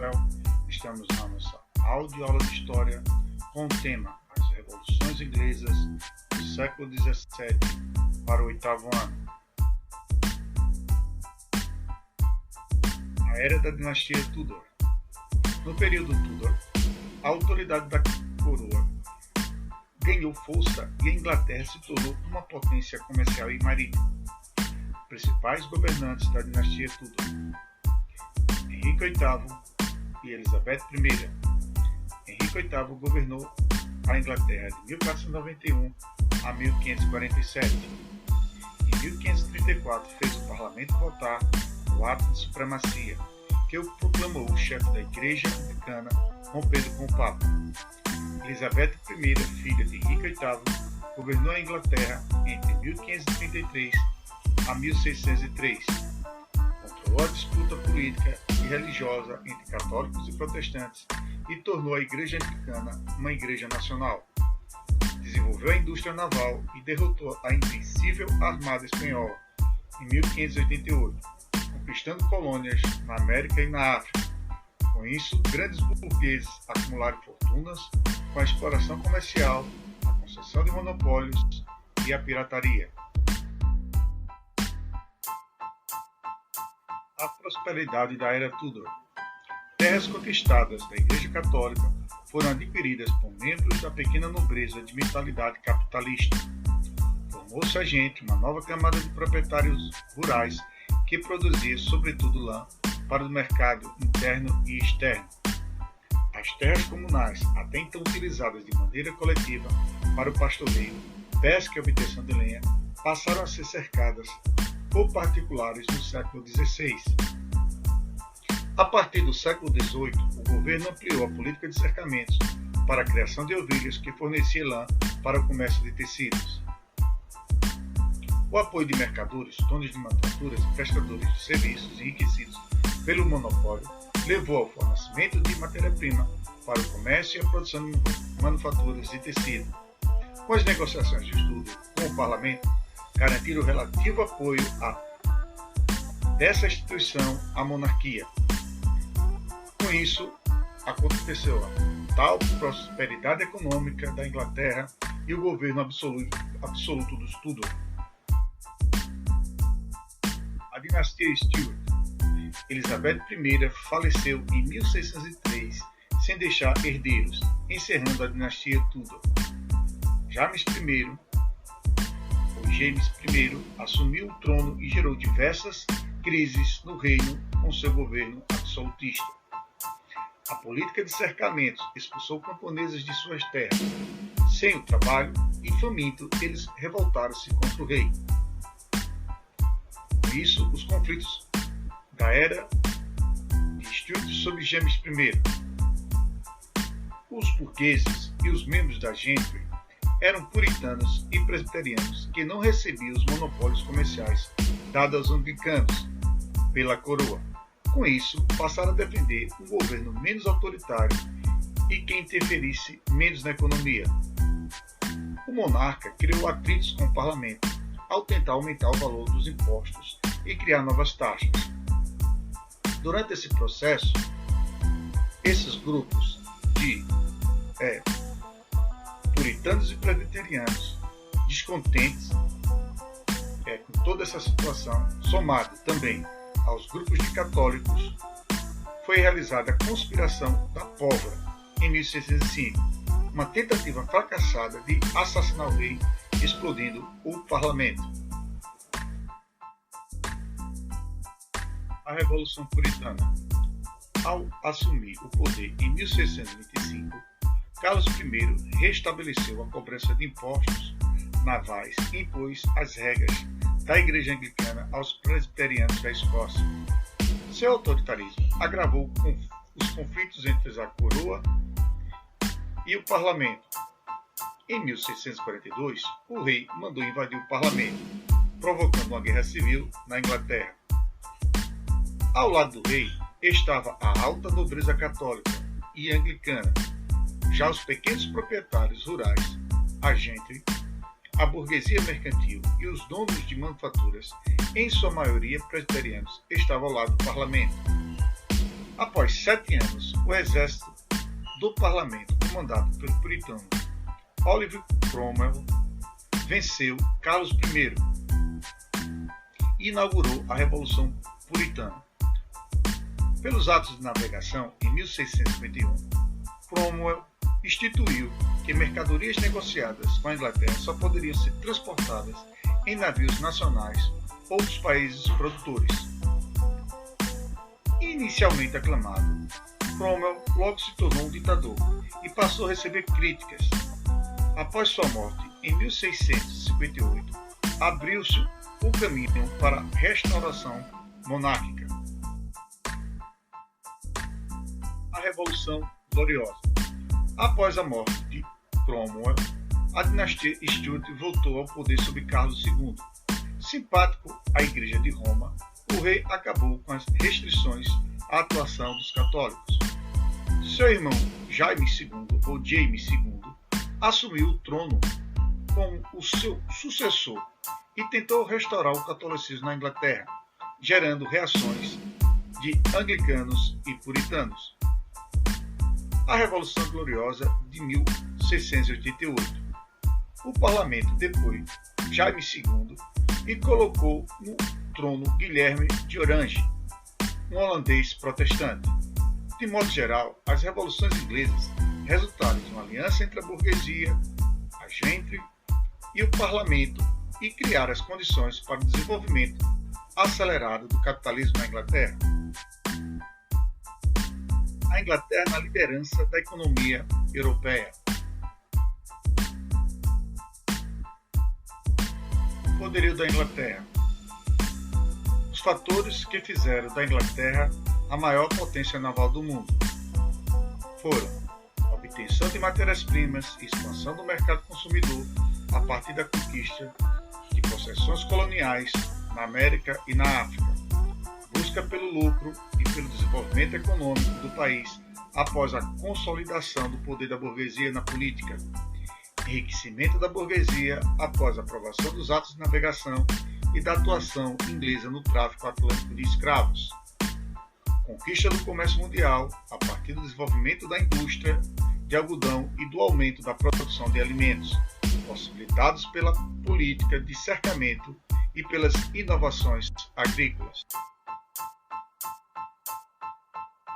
Maxwell. Estamos na nossa aula de História com o tema As Revoluções Inglesas do século XVII para o 8º ano. A Era da Dinastia Tudor. No período Tudor, a autoridade da coroa ganhou força e a Inglaterra se tornou uma potência comercial e marítima. Principais governantes da dinastia Tudor: Henrique VIII e Elizabeth I. Henrique VIII governou a Inglaterra de 1491 a 1547. Em 1534 fez o parlamento votar o ato de supremacia, que o proclamou o chefe da Igreja Anglicana, rompendo com o Papa. Elizabeth I, filha de Henrique VIII, governou a Inglaterra entre 1533 a 1603. Controlou a disputa política e religiosa entre católicos e protestantes e tornou a Igreja Anglicana uma igreja nacional. Desenvolveu a indústria naval e derrotou a invencível Armada Espanhola em 1588, conquistando colônias na América e na África. Com isso, grandes burgueses acumularam fortunas com a exploração comercial, a concessão de monopólios e a pirataria. A prosperidade da Era Tudor. Terras conquistadas da Igreja Católica foram adquiridas por membros da pequena nobreza de mentalidade capitalista. Formou-se uma nova camada de proprietários rurais que produzia sobretudo lã para o mercado interno e externo. As terras comunais, até então utilizadas de maneira coletiva para o pastoreio, pesca e obtenção de lenha, passaram a ser cercadas por particulares no século XVI. A partir do século XVIII, o governo ampliou a política de cercamentos para a criação de ovelhas que fornecia lã para o comércio de tecidos. O apoio de mercadores, donos de manufaturas e prestadores de serviços enriquecidos pelo monopólio levou ao fornecimento de matéria-prima para o comércio e a produção de manufaturas de tecido. Com as negociações de estudo com o parlamento, garantiram o relativo apoio dessa instituição à monarquia. Com isso, aconteceu a tal prosperidade econômica da Inglaterra e o governo absoluto dos Tudor. A dinastia Stuart. Elizabeth I faleceu em 1603 sem deixar herdeiros, encerrando a dinastia Tudor. James I assumiu o trono e gerou diversas crises no reino com seu governo absolutista. A política de cercamentos expulsou camponeses de suas terras. Sem o trabalho e faminto, eles revoltaram-se contra o rei. Por isso, os conflitos da era de Stuart sob James I. Os burgueses e os membros da gentry eram puritanos e presbiterianos que não recebiam os monopólios comerciais dados aos anglicanos pela coroa. Com isso, passaram a defender um governo menos autoritário e que interferisse menos na economia. O monarca criou atritos com o parlamento ao tentar aumentar o valor dos impostos e criar novas taxas. Durante esse processo, esses grupos de puritanos e presbiterianos descontentes com toda essa situação, somado também aos grupos de católicos, foi realizada a conspiração da pólvora em 1605, uma tentativa fracassada de assassinar o rei, explodindo o parlamento. A Revolução Puritana. Ao assumir o poder em 1625, Carlos I restabeleceu a cobrança de impostos navais e impôs as regras da Igreja Anglicana aos presbiterianos da Escócia. Seu autoritarismo agravou os conflitos entre a coroa e o parlamento. Em 1642, o rei mandou invadir o parlamento, provocando uma guerra civil na Inglaterra. Ao lado do rei estava a alta nobreza católica e anglicana. Já os pequenos proprietários rurais, a gentry, a burguesia mercantil e os donos de manufaturas, em sua maioria presbiterianos, estavam ao lado do parlamento. Após 7 anos, o exército do parlamento, comandado pelo puritano Oliver Cromwell, venceu Carlos I e inaugurou a Revolução Puritana. Pelos atos de navegação, em 1651, Cromwell instituiu que mercadorias negociadas com a Inglaterra só poderiam ser transportadas em navios nacionais ou dos países produtores. Inicialmente aclamado, Cromwell logo se tornou um ditador e passou a receber críticas. Após sua morte, em 1658, abriu-se o caminho para a restauração monárquica. A Revolução Gloriosa. Após a morte de Cromwell, a dinastia Stuart voltou ao poder sob Carlos II. Simpático à Igreja de Roma, o rei acabou com as restrições à atuação dos católicos. Seu irmão Jaime II, ou Jaime II, assumiu o trono como o seu sucessor e tentou restaurar o catolicismo na Inglaterra, gerando reações de anglicanos e puritanos. A Revolução Gloriosa de 1688. O parlamento depois Jaime II e colocou no trono Guilherme de Orange, um holandês protestante. De modo geral, as revoluções inglesas resultaram em uma aliança entre a burguesia, a gentry e o parlamento e criaram as condições para o desenvolvimento acelerado do capitalismo na Inglaterra. A Inglaterra na liderança da economia europeia. O poderio da Inglaterra. Os fatores que fizeram da Inglaterra a maior potência naval do mundo foram a obtenção de matérias-primas e expansão do mercado consumidor a partir da conquista de possessões coloniais na América e na África, busca pelo lucro e pelo desenvolvimento econômico do país após a consolidação do poder da burguesia na política, enriquecimento da burguesia após a aprovação dos atos de navegação e da atuação inglesa no tráfico atlântico de escravos, conquista do comércio mundial a partir do desenvolvimento da indústria de algodão e do aumento da produção de alimentos, possibilitados pela política de cercamento e pelas inovações agrícolas.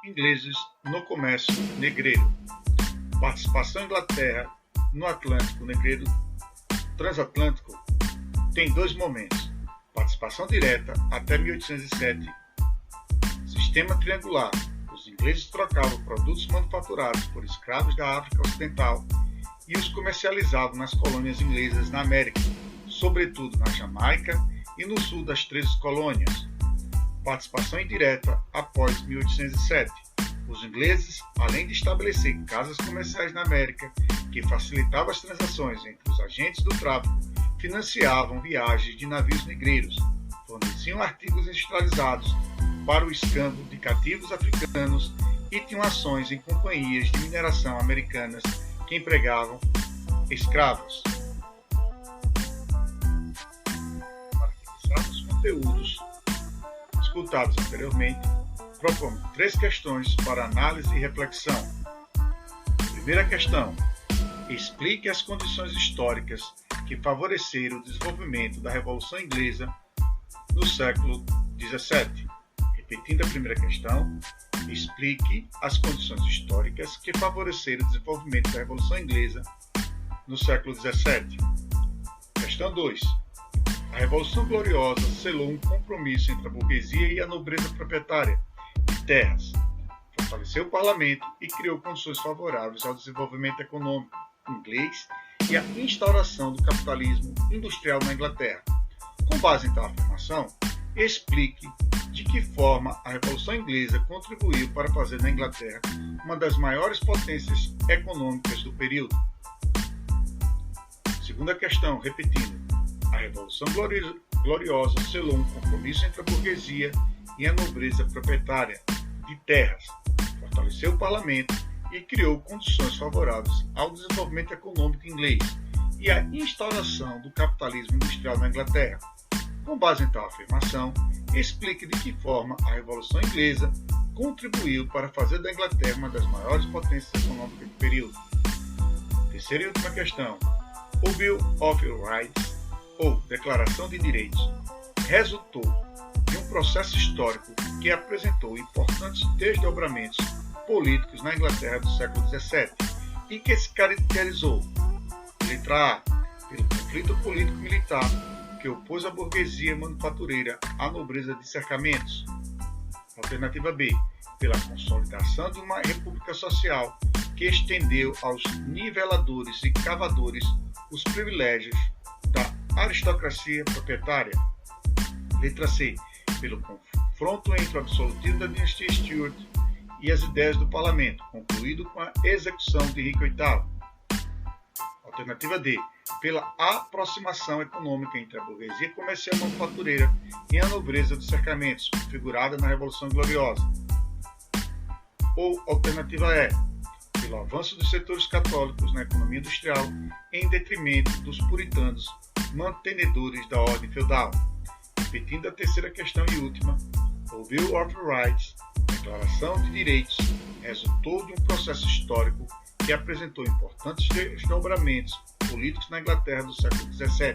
Ingleses no comércio negreiro. Participação da Inglaterra no Atlântico Negreiro Transatlântico tem 2 momentos. Participação direta até 1807. Sistema triangular. Os ingleses trocavam produtos manufaturados por escravos da África Ocidental e os comercializavam nas colônias inglesas na América, sobretudo na Jamaica e no sul das 13 colônias. Participação indireta após 1807. Os ingleses, além de estabelecer casas comerciais na América, que facilitavam as transações entre os agentes do tráfico, financiavam viagens de navios negreiros, forneciam artigos industrializados para o escambo de cativos africanos e tinham ações em companhias de mineração americanas que empregavam escravos. Para fixarmos os conteúdos escutados anteriormente, propomos 3 questões para análise e reflexão. Primeira questão: explique as condições históricas que favoreceram o desenvolvimento da Revolução Inglesa no século XVII. Repetindo a primeira questão, explique as condições históricas que favoreceram o desenvolvimento da Revolução Inglesa no século XVII. Questão 2. A Revolução Gloriosa selou um compromisso entre a burguesia e a nobreza proprietária de terras, fortaleceu o parlamento e criou condições favoráveis ao desenvolvimento econômico inglês e à instauração do capitalismo industrial na Inglaterra. Com base em tal afirmação, explique de que forma a Revolução Inglesa contribuiu para fazer da Inglaterra uma das maiores potências econômicas do período. Segunda questão, repetindo. A Revolução Gloriosa selou um compromisso entre a burguesia e a nobreza proprietária de terras, fortaleceu o parlamento e criou condições favoráveis ao desenvolvimento econômico inglês e à instauração do capitalismo industrial na Inglaterra. Com base em tal afirmação, explique de que forma a Revolução Inglesa contribuiu para fazer da Inglaterra uma das maiores potências econômicas do período. Terceira e última questão. O Bill of Rights, ou Declaração de Direitos, resultou de um processo histórico que apresentou importantes desdobramentos políticos na Inglaterra do século XVII e que se caracterizou, letra A, pelo conflito político-militar que opôs a burguesia manufatureira à nobreza de cercamentos. Alternativa B, pela consolidação de uma república social que estendeu aos niveladores e cavadores os privilégios da aristocracia proprietária. Letra C, pelo confronto entre o absolutismo da dinastia Stuart e as ideias do parlamento, concluído com a execução de Henrique VIII. Alternativa D, pela aproximação econômica entre a burguesia comercial manufatureira e a nobreza dos cercamentos, configurada na Revolução Gloriosa. Ou alternativa E, pelo avanço dos setores católicos na economia industrial em detrimento dos puritanos mantenedores da ordem feudal. Repetindo a terceira questão e última, o Bill of Rights, Declaração de Direitos, resultou de um processo histórico que apresentou importantes desdobramentos políticos na Inglaterra do século XVII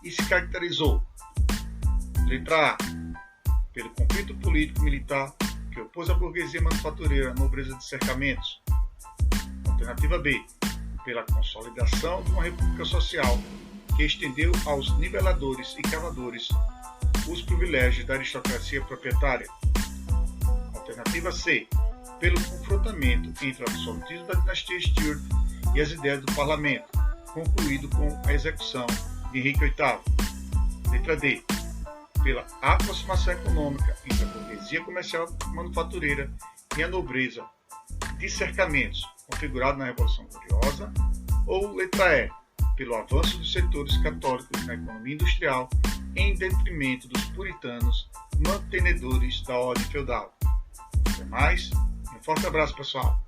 e se caracterizou, letra A, pelo conflito político-militar que opôs a burguesia manufatureira à nobreza de cercamentos. Alternativa B, pela consolidação de uma república social que estendeu aos niveladores e cavadores os privilégios da aristocracia proprietária. Alternativa C, pelo confrontamento entre o absolutismo da dinastia Stuart e as ideias do parlamento, concluído com a execução de Henrique VIII. Letra D, pela aproximação econômica entre a burguesia comercial manufatureira e a nobreza de cercamentos, configurado na Revolução Gloriosa. Ou letra E, pelo avanço dos setores católicos na economia industrial em detrimento dos puritanos mantenedores da ordem feudal. Até mais, um forte abraço, pessoal!